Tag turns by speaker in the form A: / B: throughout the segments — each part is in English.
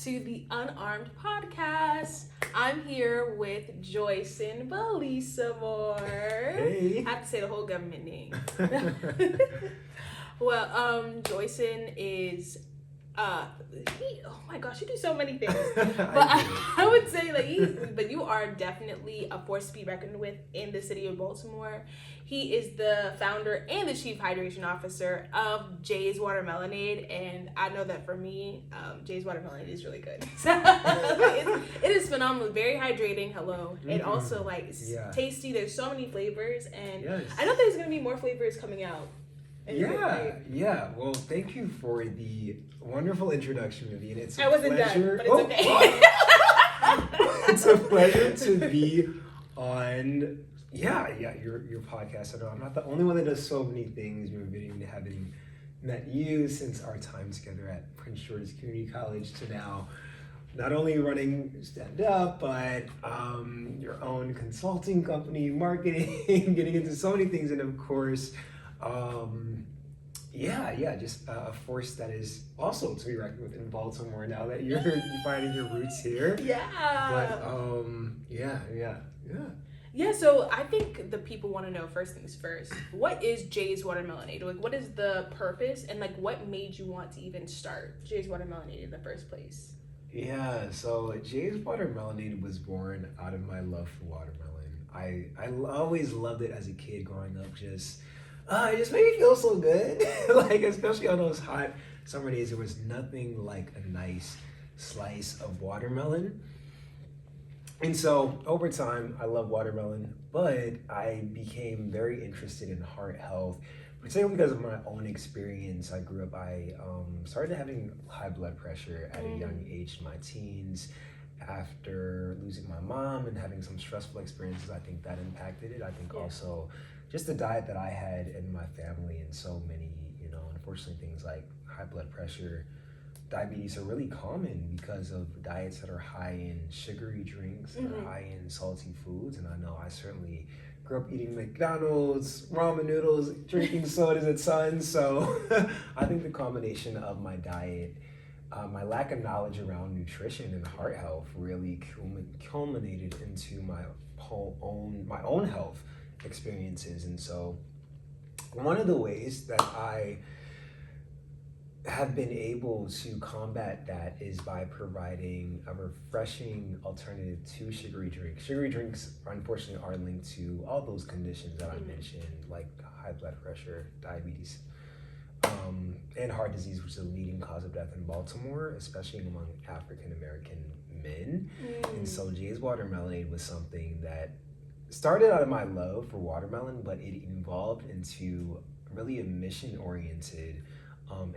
A: to the Unarmed podcast. I'm here with Joyson BaLisamore.
B: Hey.
A: I have to say the whole government name. Well, Joyson is, oh my gosh, you do so many things. But I would say but you are definitely a force to be reckoned with in the city of Baltimore. He is the founder and the chief hydration officer of Jay's Watermelonade, and I know that for me, Jay's Watermelonade is really good. It is phenomenal, very hydrating. Hello, and also it's tasty. There's so many flavors, and I know there's gonna be more flavors coming out.
B: Yeah. Well, thank you for the wonderful introduction, Vivian. It's a
A: wasn't
B: pleasure.
A: done, but it's okay.
B: It's a pleasure to be on. Your podcast. I know I'm not the only one that does so many things. We've been having met you since our time together at Prince George's Community College to now. Not only running Stand Up, but your own consulting company, marketing, getting into so many things, and of course. Just a force that is also to be reckoned with in Baltimore now that you're finding your roots here.
A: Yeah, so I think the people want to know first things first. What is Jay's Watermelonade? What is the purpose, and what made you want to even start Jay's Watermelonade in the first place?
B: Yeah, so Jay's Watermelonade was born out of my love for watermelon. I always loved it as a kid growing up. It just made me feel so good. Especially on those hot summer days, there was nothing like a nice slice of watermelon. And so over time, I love watermelon, but I became very interested in heart health, particularly because of my own experience. I grew up, I started having high blood pressure at a young age in my teens. After losing my mom and having some stressful experiences, I think that impacted it. I think also just the diet that I had in my family, and so many, unfortunately, things like high blood pressure, diabetes are really common because of diets that are high in sugary drinks, that are high in salty foods. And I know I certainly grew up eating McDonald's, ramen noodles, drinking sodas at Sun. So I think the combination of my diet, my lack of knowledge around nutrition and heart health really culminated into my own health experiences. And so one of the ways that I have been able to combat that is by providing a refreshing alternative to sugary drinks. Sugary drinks, unfortunately, are linked to all those conditions that I mentioned, like high blood pressure, diabetes, and heart disease, which is a leading cause of death in Baltimore, especially among African American men. And so Jay's Watermelonade was something that started out of my love for watermelon, but it evolved into really a mission-oriented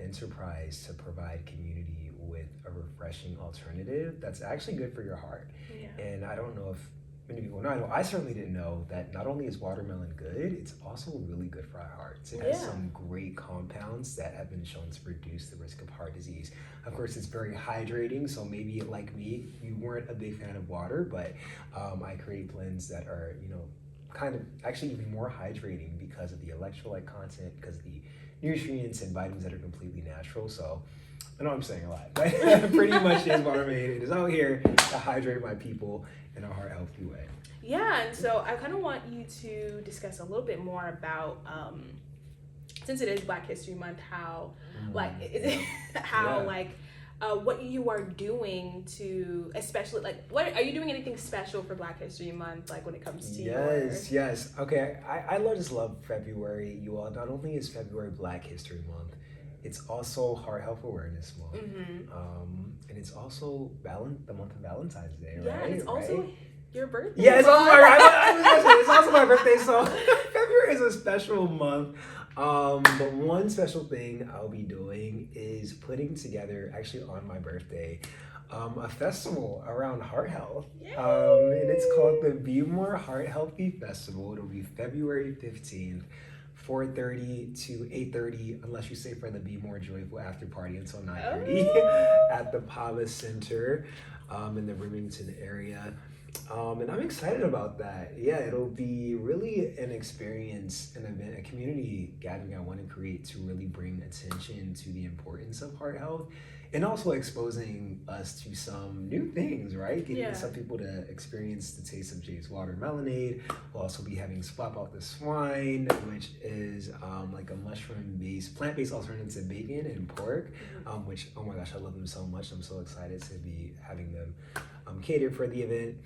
B: enterprise to provide community with a refreshing alternative that's actually good for your heart. And I don't know if many people know, I certainly didn't know that not only is watermelon good, it's also really good for our hearts. It has some great compounds that have been shown to reduce the risk of heart disease. Of course, it's very hydrating, so maybe like me, you weren't a big fan of water, but I create blends that are, kind of actually even more hydrating because of the electrolyte content, because of the nutrients and vitamins that are completely natural. So I know I'm saying a lot, but pretty much Jay's Watermelonade is out here to hydrate my people in a heart healthy way.
A: Yeah, and so I kind of want you to discuss a little bit more about, since it is Black History Month, what you are doing to, especially what are you doing anything special for Black History Month, when it comes to
B: Yes. Okay, I just love February. You all, not only is February Black History Month, it's also Heart Health Awareness Month, and it's also the month of Valentine's Day, right?
A: Yeah, it's also your birthday.
B: Yeah, it's also it's also my birthday, so February is a special month. But one special thing I'll be doing is putting together, actually on my birthday, a festival around heart health. And it's called the Be More Heart Healthy Festival. It'll be February 15th, 4:30 to 8:30, unless you stay for the Be More Joyful after party until 9:30 at the Pava Center in the Remington area. And I'm excited about that. Yeah, it'll be really an experience, an event, a community gathering I want to create to really bring attention to the importance of heart health and also exposing us to some new things, right? Getting
A: Yeah.
B: some people to experience the taste of Jay's Watermelonade. We'll also be having Swap Out the Swine, which is like a mushroom-based, plant-based alternative to bacon and pork, which, oh my gosh, I love them so much. I'm so excited to be having them catered for the event.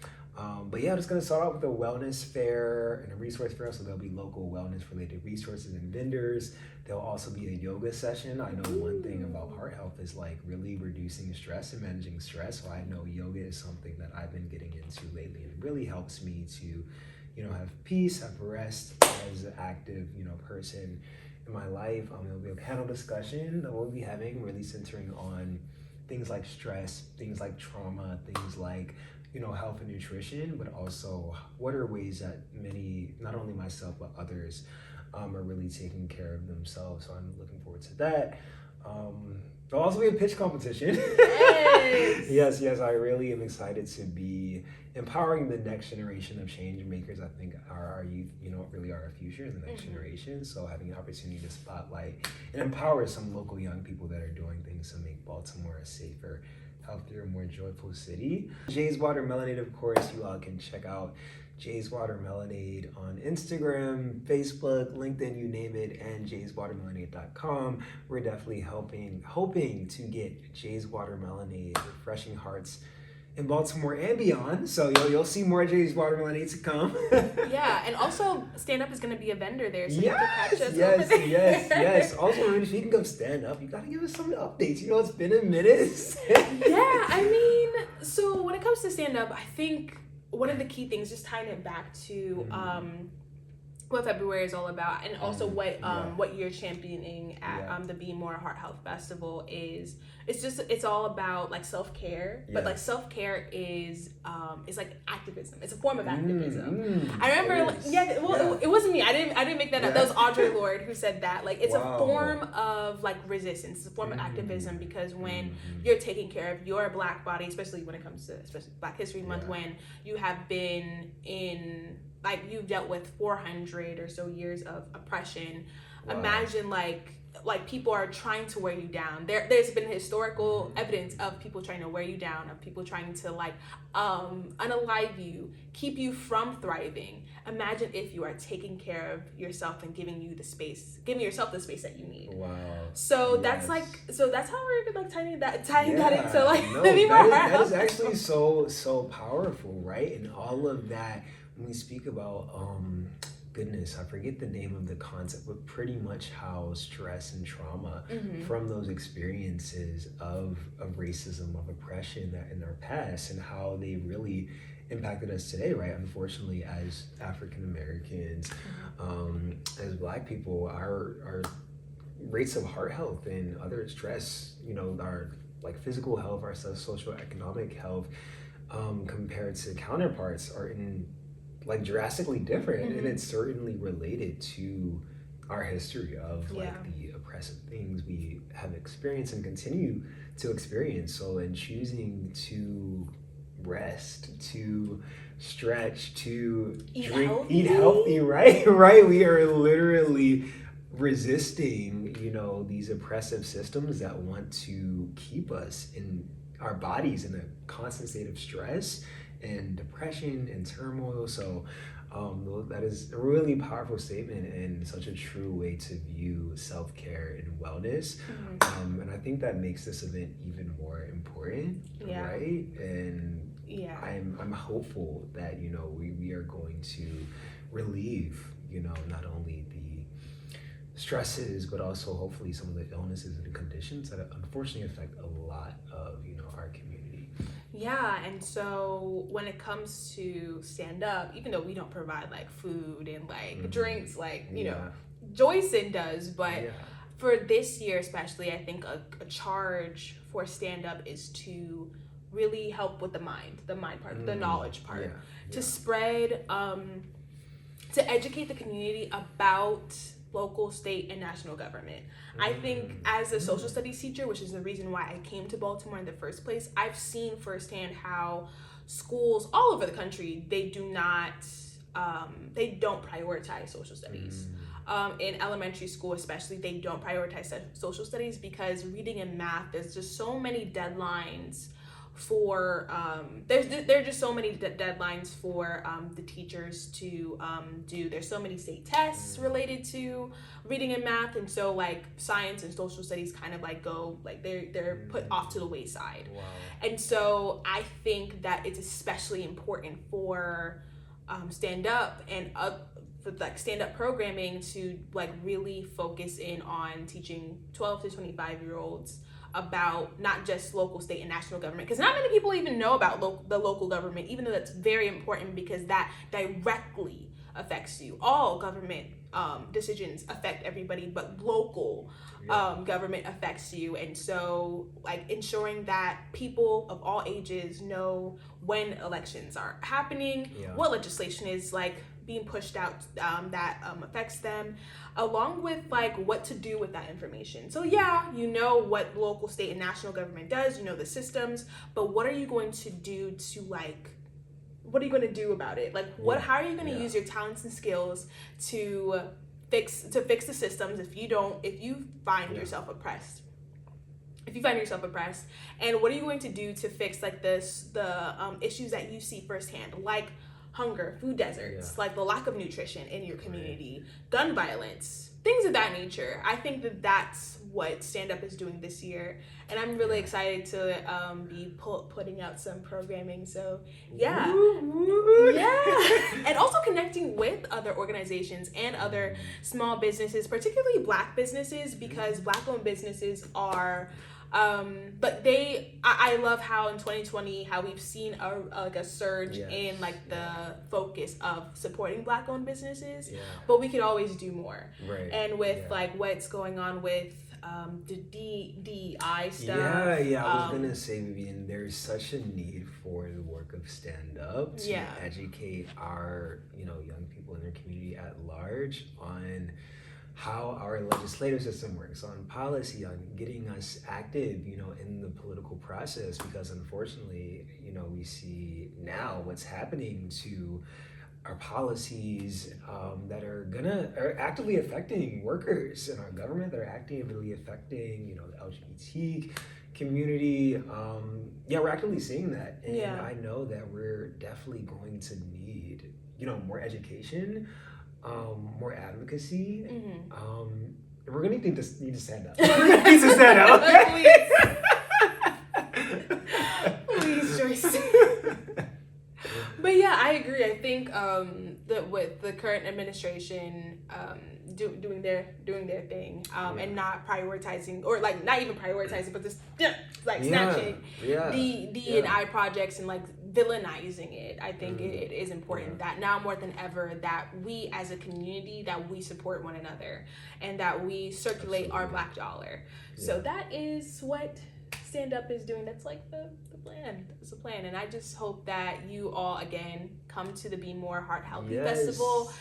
B: But yeah, I'm just going to start out with a wellness fair and a resource fair. So there'll be local wellness related resources and vendors. There'll also be a yoga session. I know one thing about heart health is like really reducing stress and managing stress. So I know yoga is something that I've been getting into lately, and it really helps me to, have peace, have rest as an active, person in my life. There'll be a panel discussion that we'll be having, really centering on things like stress, things like trauma, things like health and nutrition, but also what are ways that many, not only myself, but others are really taking care of themselves. So I'm looking forward to that. There'll also be a pitch competition.
A: Yes.
B: yes, I really am excited to be empowering the next generation of change makers. I think our youth, really are our future, the next generation. So having an opportunity to spotlight and empower some local young people that are doing things to make Baltimore a safer, healthier, more joyful city. Jay's Watermelonade, of course, you all can check out Jay's Watermelonade on Instagram, Facebook, LinkedIn, you name it, and jayswatermelonade.com. We're definitely hoping to get Jay's Watermelonade refreshing hearts in Baltimore and beyond. So you'll see more Jay's Watermelonade to come.
A: Yeah, and also Stand Up is going to be a vendor there, so
B: yes,
A: you can catch us over there.
B: yes. Also, if you can come stand up, you gotta give us some updates. It's been a minute.
A: Yeah, I mean, so when it comes to stand up, I think one of the key things, just tying it back to what February is all about, and also what you're championing at the Be More Heart Health Festival is, it's all about like self-care, but like self-care is like activism. It's a form of activism. I remember it wasn't me. I didn't make that up. That was Audre Lorde who said that. Like it's a form of like resistance. It's a form of activism, because when you're taking care of your Black body, especially when it comes to Black History Month, when you have been in, like, you've dealt with 400 or so years of oppression. Imagine like people are trying to wear you down. There's been historical evidence of people trying to wear you down, of people trying to like unalive you, keep you from thriving. Imagine if you are taking care of yourself and giving yourself the space that you need.
B: Wow.
A: So that's how we're like tying that into like Be More Heart Health.
B: That is actually so powerful, right? And all of that, when we speak about goodness, I forget the name of the concept, but pretty much how stress and trauma from those experiences of racism, of oppression that in our past, and how they really impacted us today, right? Unfortunately, as African Americans, as Black people, our rates of heart health and other stress, our like physical health, our social economic health, compared to counterparts, are in like drastically different, and it's certainly related to our history of like the oppressive things we have experienced and continue to experience. So in choosing to rest, to stretch, to eat healthy, right? We are literally resisting, these oppressive systems that want to keep us in our bodies in a constant state of stress and depression and turmoil. So that is a really powerful statement and such a true way to view self-care and wellness. And I think that makes this event even more important, right? And I'm hopeful that we are going to relieve not only the stresses, but also hopefully some of the illnesses and conditions that unfortunately affect a lot of our community.
A: Yeah, and so when it comes to stand up, even though we don't provide like food and like drinks like Joyson does, but for this year especially, I think a charge for stand up is to really help with the mind part, the knowledge part, to spread, to educate the community about local, state, and national government. I think as a social studies teacher, which is the reason why I came to Baltimore in the first place, I've seen firsthand how schools all over the country, they do not they don't prioritize social studies. In elementary school especially, they don't prioritize social studies because reading and math, there's just so many deadlines for there are just so many deadlines for the teachers to do. There's so many state tests related to reading and math, and so like science and social studies kind of like go like they're put off to the wayside.
B: Wow.
A: And so I think that it's especially important for stand up and for like stand up programming to like really focus in on teaching 12 to 25-year-olds about not just local, state, and national government, because not many people even know about the local government, even though that's very important because that directly affects you. All government decisions affect everybody, but local government affects you. And so like ensuring that people of all ages know when elections are happening, what legislation is like being pushed out that affects them, along with like what to do with that information. So you know what local, state, and national government does, you know the systems, but what are you going to do to like, what are you going to do about it? Like how are you going to use your talents and skills to fix the systems if you find yourself oppressed? If you find yourself oppressed, and what are you going to do to fix like the issues that you see firsthand, like hunger, food deserts, like the lack of nutrition in your community, gun violence, things of that nature. I think that that's what Stand Up is doing this year, and I'm really excited to be putting out some programming. So and also connecting with other organizations and other small businesses, particularly Black businesses, because Black-owned businesses are but I love how in 2020 how we've seen a surge in like the focus of supporting Black-owned businesses, but we could always do more. And with like what's going on with the DEI stuff.
B: I was gonna say, Vivian, there's such a need for the work of Stand Up to educate our young people in their community at large on how our legislative system works, on policy, on getting us active, in the political process, because unfortunately, we see now what's happening to our policies that are actively affecting workers in our government, that are actively affecting, the LGBT community. We're actively seeing that. And I know that we're definitely going to need, more education, more advocacy. We're gonna need to stand up. We're gonna need to stand up.
A: Please, Joyce. But I agree. I think that with the current administration doing their thing and not prioritizing, or like not even prioritizing, but just like snatching the D&I projects and like villainizing it. I think it is important that now more than ever that we as a community, that we support one another and that we circulate our Black dollar. So that is what Stand Up is doing. That's like the plan. It's a plan. And I just hope that you all again come to the Be More Heart Healthy Festival.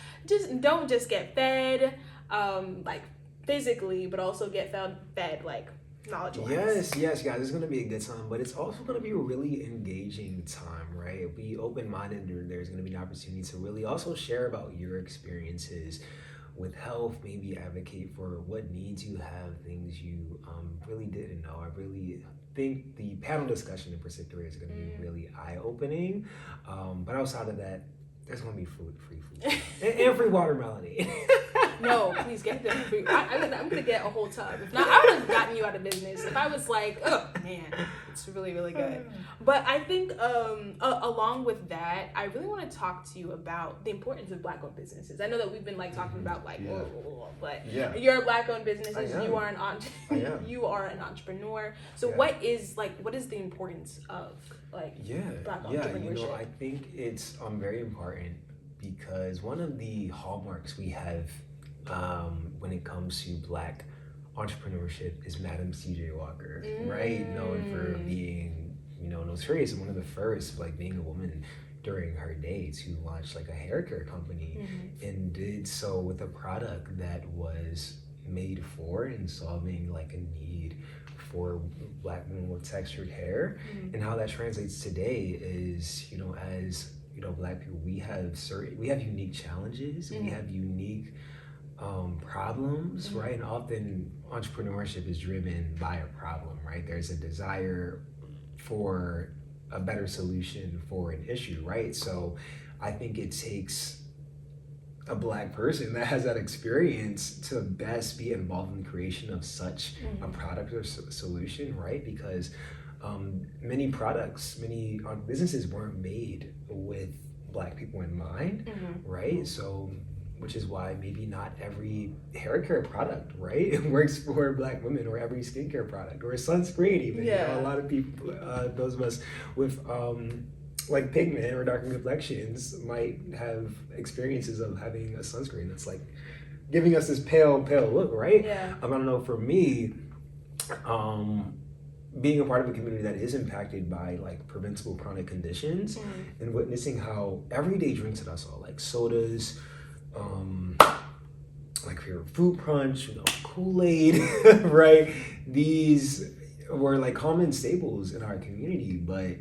A: Don't just get fed like physically, but also get fed like knowledge-wise.
B: Yes, guys, it's gonna be a good time, but it's also gonna be a really engaging time, right? Be open-minded, and there's gonna be an opportunity to really also share about your experiences with health, maybe advocate for what needs you have, things you really didn't know. I really think the panel discussion in particular is gonna be really eye-opening. But outside of that, there's gonna be free food, and free Watermelonade.
A: No, please get them free. I'm gonna get a whole tub. If not, I would have gotten you out of business. If I was like, oh man, it's really, really good. But I think along with that, I really want to talk to you about the importance of Black-owned businesses. I know that we've been like talking about like, but you're a Black-owned business. You are you are an entrepreneur. So what is the importance of like Black entrepreneurship?
B: I think it's very important because one of the hallmarks we have when it comes to Black entrepreneurship is Madam C.J. Walker, right? Known for being, notorious and one of the first, like being a woman during her day to launch like a hair care company, and did so with a product that was made for and solving like a need for Black women with textured hair. And how that translates today is, as Black people, we have unique challenges, we have unique problems, right? And often entrepreneurship is driven by a problem, right? There's a desire for a better solution for an issue, right? So I think it takes a Black person that has that experience to best be involved in the creation of such a product or solution, right? Because many businesses weren't made with Black people in mind, right? So, which is why maybe not every hair care product, right, works for Black women, or every skincare product, or sunscreen even. A lot of people, those of us with like pigment or darker complexions might have experiences of having a sunscreen that's like giving us this pale look, right? I don't know, for me, being a part of a community that is impacted by like preventable chronic conditions and witnessing how everyday drinks at us all, like sodas, like favorite fruit punch, Kool-Aid, right? These were like common staples in our community, but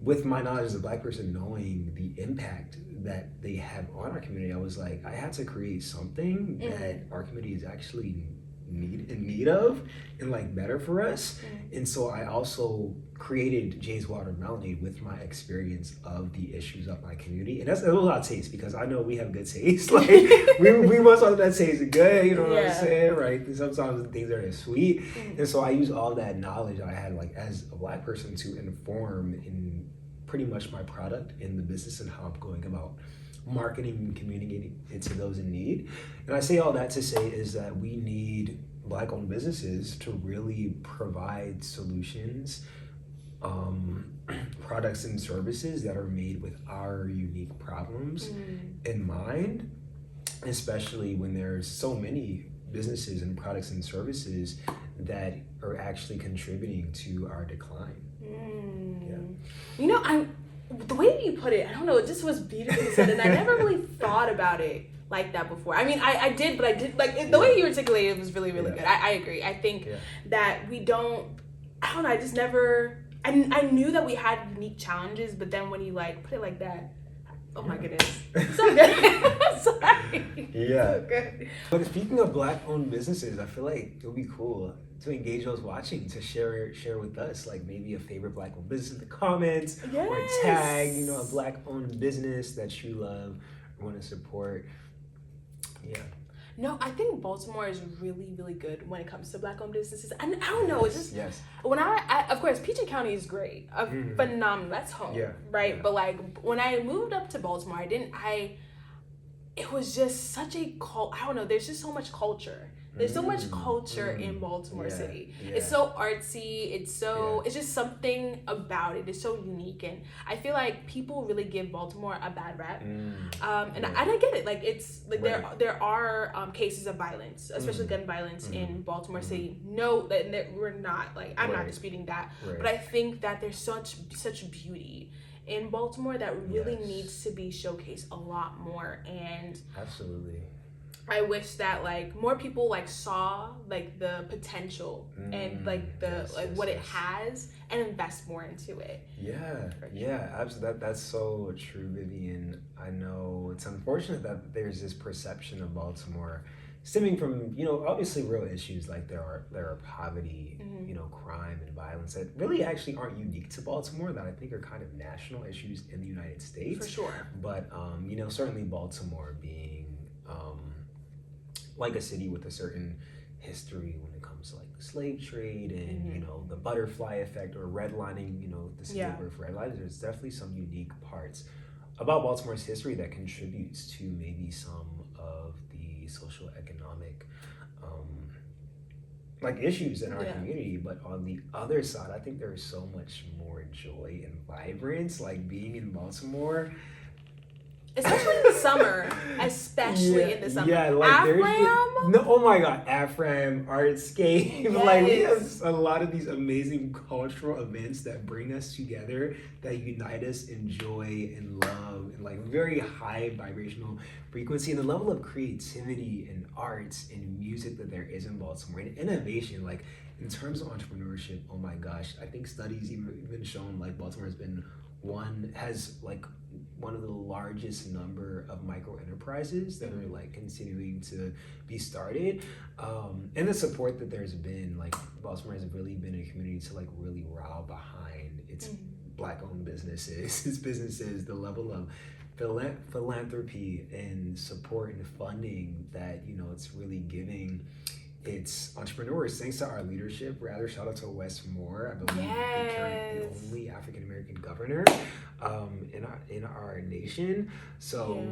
B: with my knowledge as a Black person, knowing the impact that they have on our community, I was like, I had to create something that our community is actually in need of and like better for us. And so I also created Jay's Watermelonade with my experience of the issues of my community. And that's a lot of taste, because I know we have good taste. Like we want something that tastes good, you know what I'm saying? Right? Sometimes things are sweet. And so I use all that knowledge I had like as a Black person to inform in pretty much my product in the business and how I'm going about marketing and communicating it to those in need. And I say all that to say is that we need Black-owned businesses to really provide solutions, products and services that are made with our unique problems in mind, especially when there's so many businesses and products and services that are actually contributing to our decline.
A: The way you put it, I don't know, it just was beautifully said, and I never really thought about it like that before. I mean, I did, but I did, like, the way you articulated it was really, really good. I agree. I think that we don't, I don't know, I just never, I knew that we had unique challenges, but then when you, like, put it like that, oh my goodness. So good. Sorry. So good.
B: But speaking of Black-owned businesses, I feel like it would be cool to engage those watching to share with us, like maybe a favorite Black-owned business in the comments, or tag, a Black-owned business that you love or want to support.
A: No, I think Baltimore is really, really good when it comes to Black-owned businesses. And I don't know, it's just, when I of course, PG County is great, phenomenal, that's home, right? But like, when I moved up to Baltimore, it was just such a I don't know, there's just so much culture. There's so much culture in Baltimore City. It's so artsy. It's just something about it. It's so unique, and I feel like people really give Baltimore a bad rap. And I get it. Like, it's like there are cases of violence, especially gun violence in Baltimore City. No, that we're not, like, I'm not disputing that, but I think that there's such beauty in Baltimore that really needs to be showcased a lot more. And
B: absolutely,
A: I wish that like more people like saw like the potential and like the what it has, and invest more into it. Absolutely.
B: That's so true, Vivian. I know it's unfortunate that there's this perception of Baltimore stemming from, obviously real issues, like there are poverty, crime and violence that really actually aren't unique to Baltimore, that I think are kind of national issues in the United States.
A: For sure.
B: But certainly Baltimore being like a city with a certain history when it comes to like the slave trade and the butterfly effect, or redlining, the city of birth redlining. There's definitely some unique parts about Baltimore's history that contributes to maybe some of the social economic like issues in our community. But on the other side, I think there is so much more joy and vibrance, like being in Baltimore.
A: Especially in the summer. In the summer.
B: Oh my God, Afram, Artscape. Like, we have a lot of these amazing cultural events that bring us together, that unite us in joy and love, and like very high vibrational frequency, and the level of creativity and arts and music that there is in Baltimore, and innovation. Like, in terms of entrepreneurship, oh my gosh, I think studies even shown like Baltimore has one of the largest number of micro enterprises that are like continuing to be started, and the support that there's been. Like Baltimore has really been a community to like really rally behind its Black-owned businesses, the level of philanthropy and support and funding that it's really giving its entrepreneurs, thanks to our leadership. Rather, shout out to Wes Moore, I believe the only African American governor in our nation. So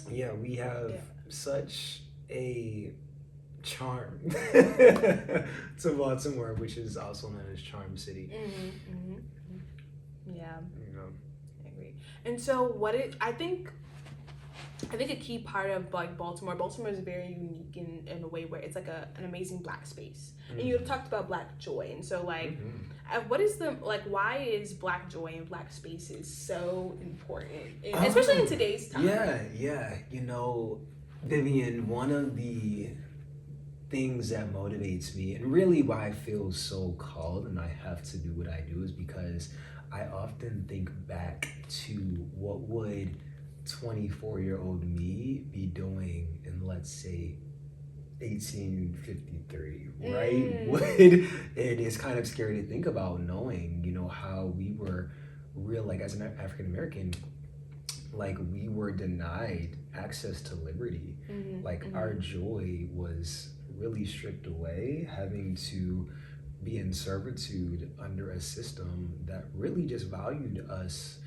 B: we have such a charm to Baltimore, which is also known as Charm City.
A: Yeah, I agree. And so I think a key part of like Baltimore is very unique in a way where it's like an amazing Black space. And you talked about Black joy, and so like what is why is Black joy and Black spaces so important, especially in today's time?
B: Vivian, one of the things that motivates me and really why I feel so called and I have to do what I do is because I often think back to what would 24-year-old me be doing in, let's say, 1853, right? It is kind of scary to think about, knowing, how we were as an African American, like we were denied access to liberty. Our joy was really stripped away, having to be in servitude under a system that really just valued us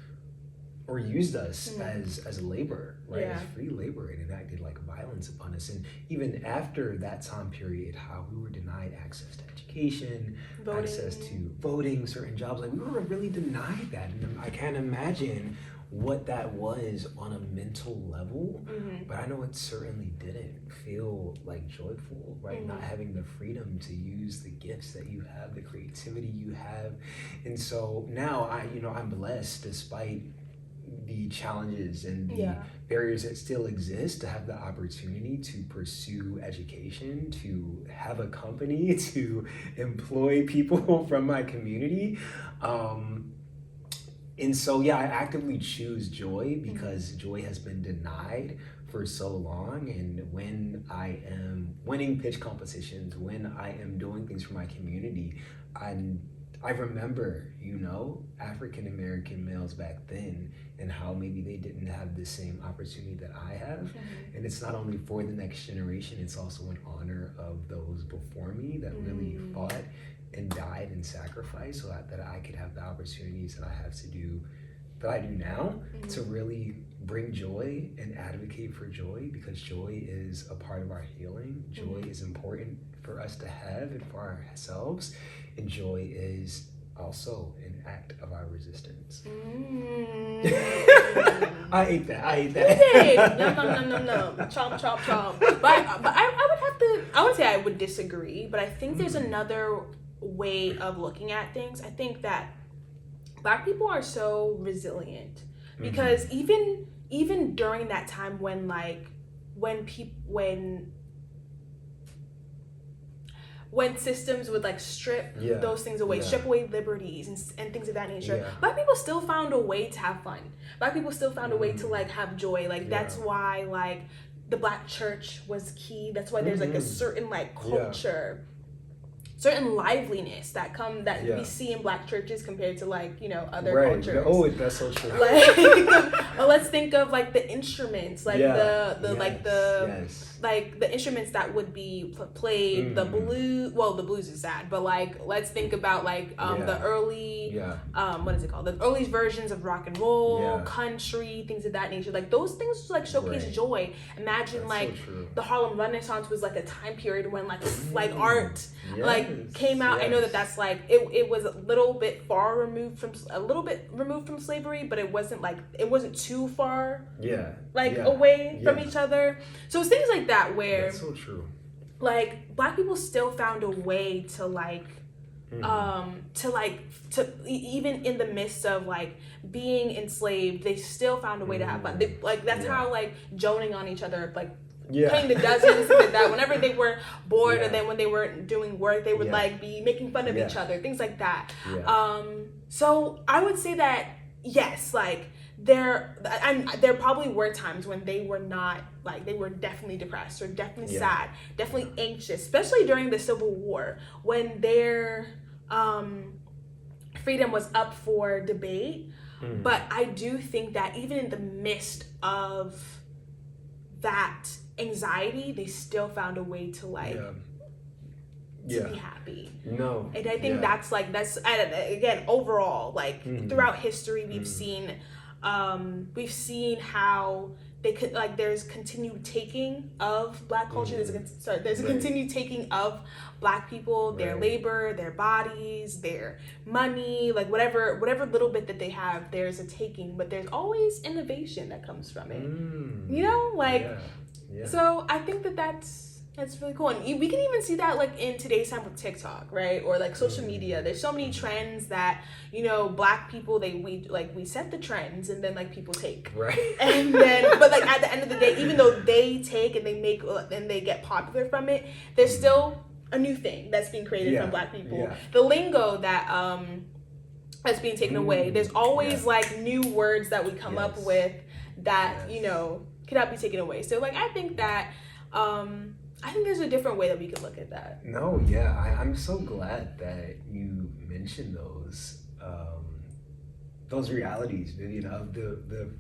B: or used us as labor, right? As free labor, and enacted like violence upon us. And even after that time period, how we were denied access to education, access to voting, certain jobs, like we were really denied that. And I can't imagine what that was on a mental level, but I know it certainly didn't feel like joyful, right? Not having the freedom to use the gifts that you have, the creativity you have. And so now I'm blessed, despite the challenges and the barriers that still exist, to have the opportunity to pursue education, to have a company, to employ people from my community. And so, I actively choose joy because joy has been denied for so long. And when I am winning pitch competitions, when I am doing things for my community, I remember, African American males back then and how maybe they didn't have the same opportunity that I have. And it's not only for the next generation, it's also in honor of those before me that really fought and died and sacrificed so that I could have the opportunities that I do now to really bring joy and advocate for joy, because joy is a part of our healing. Joy is important for us to have and for ourselves, and joy is also an act of our resistance. I ate that.
A: You did. Nom. Chomp, chomp, chomp. But I would say I would disagree, but I think there's another way of looking at things. I think that Black people are so resilient because even during that time when systems would like strip those things away, strip away liberties and things of that nature, Black people still found a way to have fun. Black people still found a way to like have joy. Like that's why like the Black church was key. That's why there's like a certain like culture, certain liveliness that we see in Black churches compared to like other cultures.
B: Oh, that's so true.
A: Let's think of like the instruments, like the instruments that would be played. The blues. Well, the blues is sad, but like let's think about like the early what is it called? The early versions of rock and roll, country, things of that nature. Like those things like showcase joy. Imagine that's the Harlem Renaissance was like a time period when like art came out. I know that's like it was a little bit removed from slavery, but it wasn't too far away from each other. So it's things like that where
B: that's so true.
A: Like Black people still found a way to even in the midst of like being enslaved, they still found a way to have fun. That's how like joning on each other, like playing the dozens like that. Whenever they were bored, or then when they weren't doing work, they would like be making fun of each other, things like that. So I would say that yes, like there probably were times when they were not, like, they were definitely depressed or definitely sad, definitely anxious, especially during the Civil War, when their freedom was up for debate. But I do think that even in the midst of that anxiety, they still found a way to to be happy.
B: No.
A: And I think that's again, overall, like throughout history, we've seen how they could, like, there's continued taking of Black culture. There's a continued taking of Black people, their labor, their bodies, their money, like whatever little bit that they have, there's a taking, but there's always innovation that comes from it. You know, like, so I think that's really cool. And we can even see that, like, in today's time with TikTok, right? Or like social media. There's so many trends that, you know, Black people, we set the trends, and then, like, people take.
B: Right.
A: And then, but, like, at the end of the day, even though they take and they make and they get popular from it, there's still a new thing that's being created from Black people. The lingo that's being taken away. There's always like new words that we come up with that, you know, cannot be taken away. So, like, I think that I think there's a different way that we could look at that.
B: No, I'm so glad that you mentioned those realities, Vivian, of the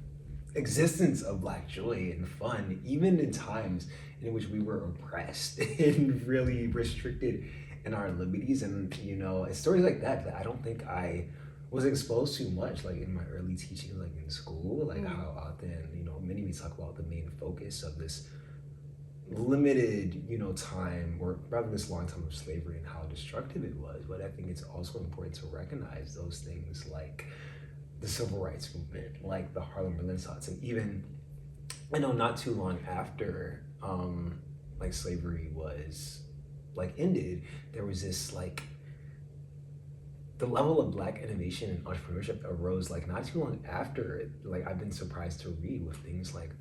B: existence of Black joy and fun, even in times in which we were oppressed and really restricted in our liberties. And, you know, it's stories like that I don't think I was exposed to much, like, in my early teaching, like in school, like how often, you know, many of me talk about the main focus of this limited, you know, time, or rather this long time of slavery, and how destructive it was. But I think it's also important to recognize those things like the civil rights movement, like the Harlem Renaissance, and even, I know, not too long after like slavery was like ended, there was this, like, the level of Black innovation and entrepreneurship arose like not too long after it. Like, I've been surprised to read with things like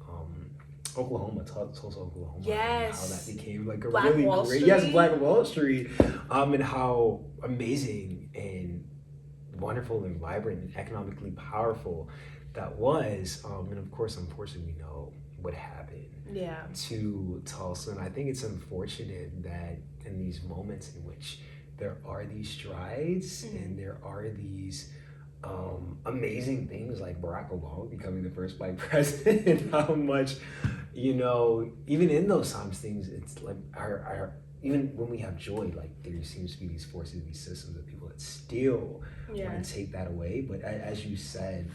B: Oklahoma, Tulsa, Oklahoma, and how that became like a
A: Black
B: really
A: Wall
B: great,
A: Street.
B: Black Wall Street, and how amazing and wonderful and vibrant and economically powerful that was. And of course, unfortunately, we know what happened to Tulsa. And I think it's unfortunate that in these moments in which there are these strides and there are these amazing things like Barack Obama becoming the first Black president, and how much, you know, even in those times, things, it's like our even when we have joy, like, there seems to be these forces, these systems of people that still want to take that away. But as you said,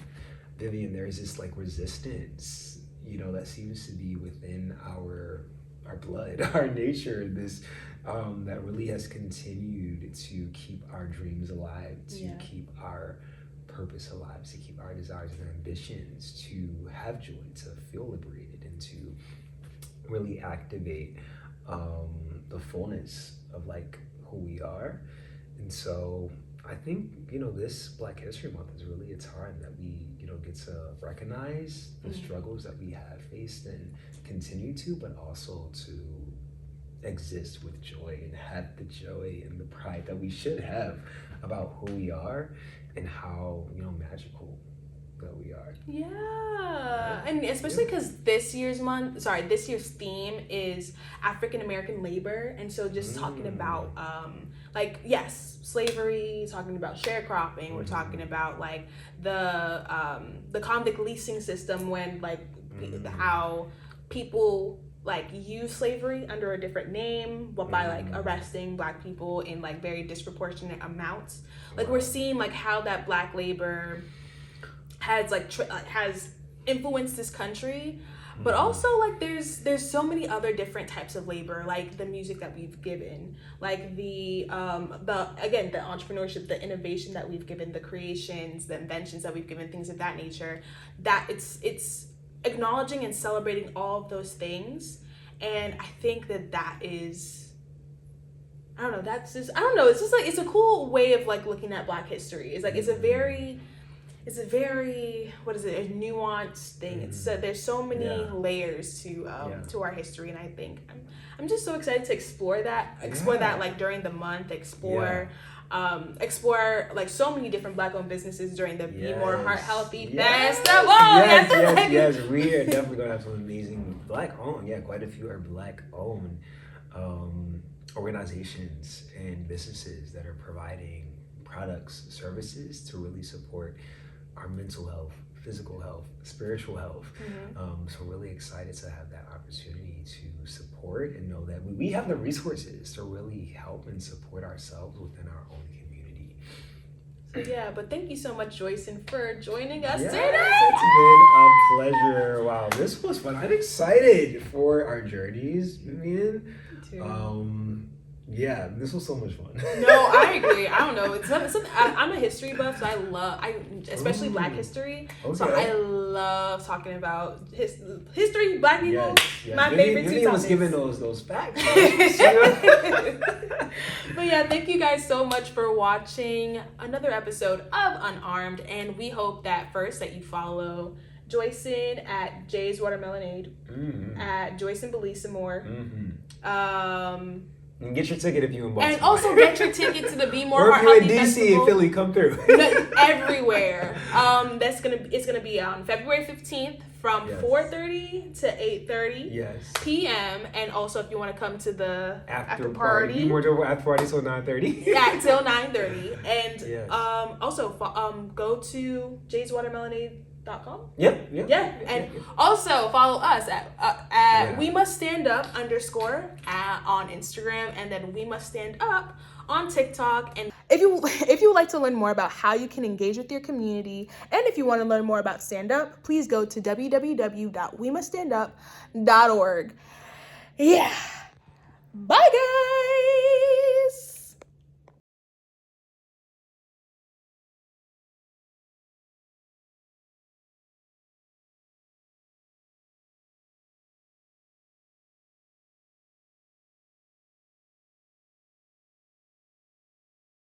B: Vivian, there's this, like, resistance, you know, that seems to be within our blood, our nature, this that really has continued to keep our dreams alive, to keep our purpose alive, to keep our desires and ambitions, to have joy, to feel liberated, and to really activate the fullness of, like, who we are. And so I think, you know, this Black History Month is really a time that we, you know, get to recognize the struggles that we have faced and continue to, but also to exist with joy and have the joy and the pride that we should have about who we are and how, you know, magical that we are.
A: And especially because this year's theme is African American labor, and so just talking about like, yes, slavery, talking about sharecropping, we're talking about, like, the convict leasing system, when, like, how people, like, use slavery under a different name, but by, like, arresting Black people in, like, very disproportionate amounts. Like, we're seeing, like, how that Black labor has, like, has influenced this country, but also, like, there's so many other different types of labor, like the music that we've given, like the entrepreneurship, the innovation that we've given, the creations, the inventions that we've given, things of that nature, that it's acknowledging and celebrating all of those things. And I think that is, I don't know, it's just like, it's a cool way of, like, looking at Black history. It's like, it's a very a nuanced thing. It's there's so many layers to our history, and I think I'm just so excited to explore that like during the month, explore like so many different Black-owned businesses during the Be More Heart Healthy
B: Yes.
A: Festival.
B: Yes. We are definitely gonna have some amazing Black-owned. Yeah, quite a few are Black-owned organizations and businesses that are providing products, services to really support our mental health, physical health, spiritual health. So really excited to have that opportunity to support and know that we have the resources to really help and support ourselves within our own community.
A: So yeah, but thank you so much, Joyson, for joining us
B: Yes,
A: today.
B: it's been a pleasure. Wow, this was fun. I'm excited for our journeys, Vivian.
A: Me too.
B: Yeah, this was so much fun.
A: No, I agree. I don't know. It's something. I'm a history buff, so especially Black history.
B: Okay.
A: So I love talking about history, Black people.
B: Yes.
A: My favorite two
B: Vivian was
A: topics.
B: giving those facts.
A: But yeah, thank you guys so much for watching another episode of Unarmed, and we hope that you follow Joyson at Jay's Watermelonade, at Joyson BaLisamore.
B: And get your ticket if you in Baltimore.
A: And also get your ticket to the Be More
B: Or
A: Heart
B: if you're
A: Healthy
B: in DC
A: Festival.
B: and Philly, come through.
A: Everywhere. It's gonna be on February 15th from 4:30 to 8:30 p.m. And also if you want to come to the after party.
B: Be More after party till 9:30.
A: Yeah, till 9:30. And also go to jayswatermelonade.com.
B: Yep.
A: And also follow us at We Must Stand Up _ on Instagram, and then We Must Stand Up on TikTok. And if you would like to learn more about how you can engage with your community, and if you want to learn more about stand up, please go to www.wemuststandup.org. Yeah. Bye guys.